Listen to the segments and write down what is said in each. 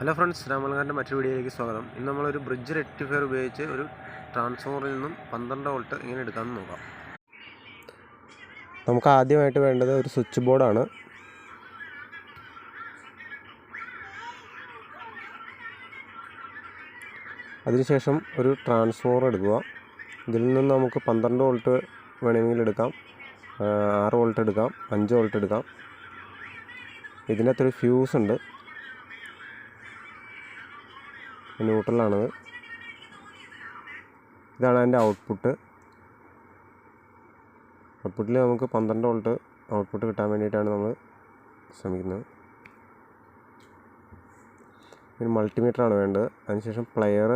Hello friends, രാമമംഗലക്കാരൻ്റെ മറ്റൊരു വീഡിയോയിലേക്ക് സ്വാഗതം. ഇന്ന് നമ്മളൊരു ബ്രിഡ്ജ് റെക്ടിഫയർ ഉപയോഗിച്ച് ഒരു ട്രാൻസ്ഫോമറിൽ നിന്നും 12 വോൾട്ട് എങ്ങനെ എടുക്കാമെന്ന് നോക്കാം. നമുക്ക് ആദ്യമായിട്ട് വേണ്ടത് ഒരു സ്വിച്ച് ബോർഡാണ്. അതിനുശേഷം ഒരു ട്രാൻസ്ഫോമർ എടുക്കുക. ഇതിൽ നിന്ന് നമുക്ക് 12 വോൾട്ട് വേണമെങ്കിൽ എടുക്കാം, 6 വോൾട്ട് എടുക്കാം, 5 വോൾട്ട് എടുക്കാം. ഇതിനകത്തൊരു ഫ്യൂസ് ഉണ്ട്, ന്യൂട്രലാണത്. ഇതാണ് അതിൻ്റെ ഔട്ട്പുട്ടിൽ നമുക്ക് 12 വോൾട്ട് ഔട്ട്പുട്ട് കിട്ടാൻ വേണ്ടിയിട്ടാണ് നമ്മൾ ശ്രമിക്കുന്നത്. പിന്നെ മൾട്ടിമീറ്ററാണ് വേണ്ടത്. അതിനുശേഷം പ്ലെയർ,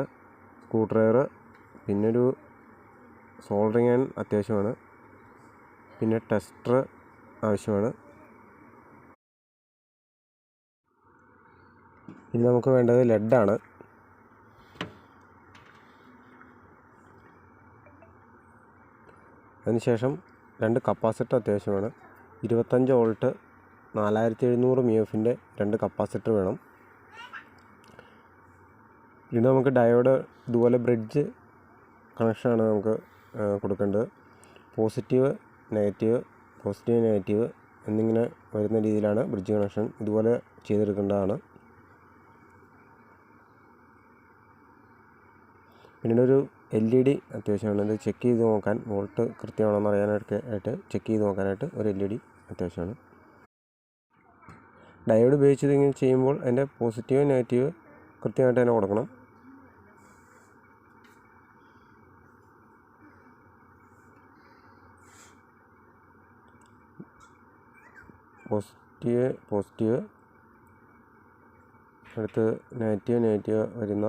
സ്ക്രൂ ഡ്രൈവർ, പിന്നെ ഒരു സോൾഡറിങ് അയൺ അത്യാവശ്യമാണ്, പിന്നെ ടെസ്റ്റർ ആവശ്യമാണ്. ഇനി നമുക്ക് വേണ്ടത് ലെഡാണ്. അതിനുശേഷം 2 കപ്പാസിറ്റർ അത്യാവശ്യമാണ്. 25 വോൾട്ട് 4700 mF-ൻ്റെ 2 കപ്പാസിറ്റർ വേണം. ഇത് നമുക്ക് ഡയോഡ് ഇതുപോലെ ബ്രിഡ്ജ് കണക്ഷനാണ് നമുക്ക് കൊടുക്കേണ്ടത്. പോസിറ്റീവ് നെഗറ്റീവ് എന്നിങ്ങനെ വരുന്ന രീതിയിലാണ് ബ്രിഡ്ജ് കണക്ഷൻ ഇതുപോലെ ചെയ്തെടുക്കേണ്ടതാണ്. പിന്നീട് ഒരു LED അത്യാവശ്യമാണ്. ഇത് ചെക്ക് ചെയ്ത് നോക്കാൻ, വോൾട്ട് കൃത്യമാണെന്ന് അറിയാനായിട്ട് ചെക്ക് ചെയ്ത് നോക്കാനായിട്ട് ഒരു LED അത്യാവശ്യമാണ്. ഡയോഡ് ഉപയോഗിച്ചത് ഇങ്ങനെ ചെയ്യുമ്പോൾ അതിൻ്റെ പോസിറ്റീവ് നെഗറ്റീവ് കൃത്യമായിട്ട് തന്നെ കൊടുക്കണം. പോസിറ്റീവ് അടുത്ത് നെഗറ്റീവ് വരുന്ന,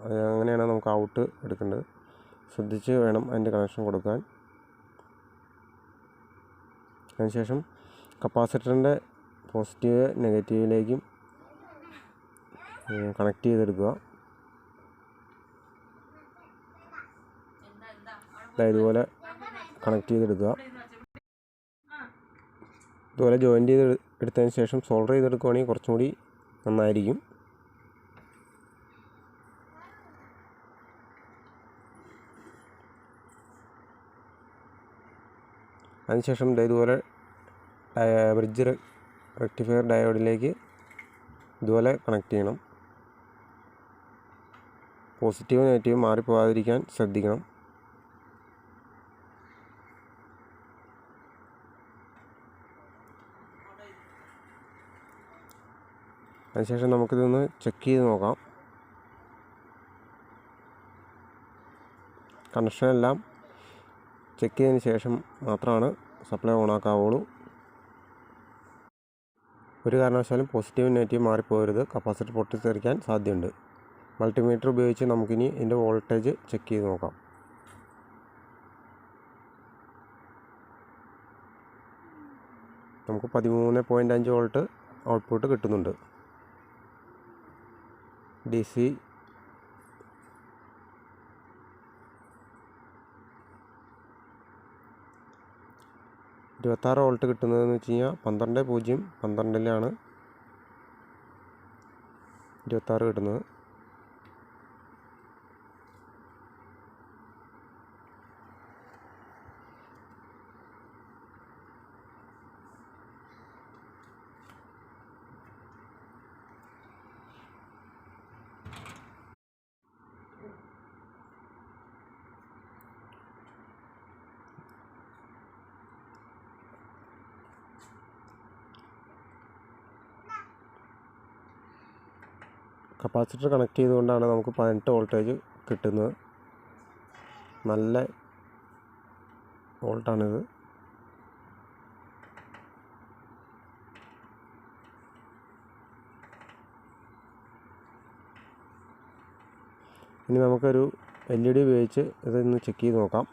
അങ്ങനെയാണ് നമുക്ക് ഔട്ട് എടുക്കേണ്ടത്. ശ്രദ്ധിച്ച് വേണം അതിൻ്റെ കണക്ഷൻ കൊടുക്കാൻ. അതിനുശേഷം കപ്പാസിറ്ററിൻ്റെ പോസിറ്റീവ് നെഗറ്റീവിലേക്കും കണക്ട് ചെയ്തെടുക്കുക. ഇതുപോലെ കണക്ട് ചെയ്തെടുക്കുക. ഇതുപോലെ ജോയിൻ്റ് എടുത്തതിന് ശേഷം സോൾഡർ ചെയ്തെടുക്കുകയാണെങ്കിൽ കുറച്ചും കൂടി നന്നായിരിക്കും. അതിനുശേഷം ഇതുപോലെ ബ്രിഡ്ജ് റെക്ടിഫയർ ഡയോഡിലേക്ക് ഇതുപോലെ കണക്ട് ചെയ്യണം. പോസിറ്റീവ് നെഗറ്റീവ് മാറിപ്പോകാതിരിക്കാൻ ശ്രദ്ധിക്കണം. അതിനുശേഷം നമുക്കിതൊന്ന് ചെക്ക് ചെയ്ത് നോക്കാം. കണക്ഷനെല്ലാം ചെക്ക് ചെയ്തതിന് ശേഷം മാത്രമാണ് സപ്ലൈ ഓണാക്കാവുള്ളൂ. ഒരു കാരണവശാലും പോസിറ്റീവ് നെഗറ്റീവ് മാറിപ്പോകരുത്, കപ്പാസിറ്റർ പൊട്ടിത്തെറിക്കാൻ സാധ്യതയുണ്ട്. മൾട്ടിമീറ്റർ ഉപയോഗിച്ച് നമുക്കിനി ഇതിൻ്റെ വോൾട്ടേജ് ചെക്ക് ചെയ്ത് നോക്കാം. നമുക്ക് 13.5 വോൾട്ട് ഔട്ട്പുട്ട് കിട്ടുന്നുണ്ട്. DC 26 വോൾട്ട് കിട്ടുന്നതെന്ന് വെച്ച് കഴിഞ്ഞാൽ 12.0 26 കിട്ടുന്നത്. കപ്പാസിറ്റർ കണക്ട് ചെയ്തുകൊണ്ടാണ് നമുക്ക് 18 വോൾട്ടേജ് കിട്ടുന്നത്. നല്ല വോൾട്ടാണിത്. ഇനി നമുക്കൊരു LED ഉപയോഗിച്ച് ഇതൊന്ന് ചെക്ക് ചെയ്ത് നോക്കാം.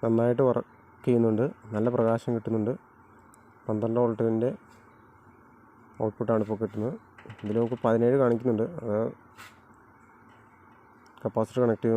നന്നായിട്ട് വർക്ക് ചെയ്യുന്നുണ്ട്, നല്ല പ്രകാശം കിട്ടുന്നുണ്ട്. 12 വോൾട്ടിൻ്റെ ഔട്ട്പുട്ടാണ് ഇപ്പോൾ കിട്ടുന്നത്. ഇതിൽ നമുക്ക് 17 കാണിക്കുന്നുണ്ട്. അത് കപ്പാസിറ്റർ കണക്ട് ചെയ്ത്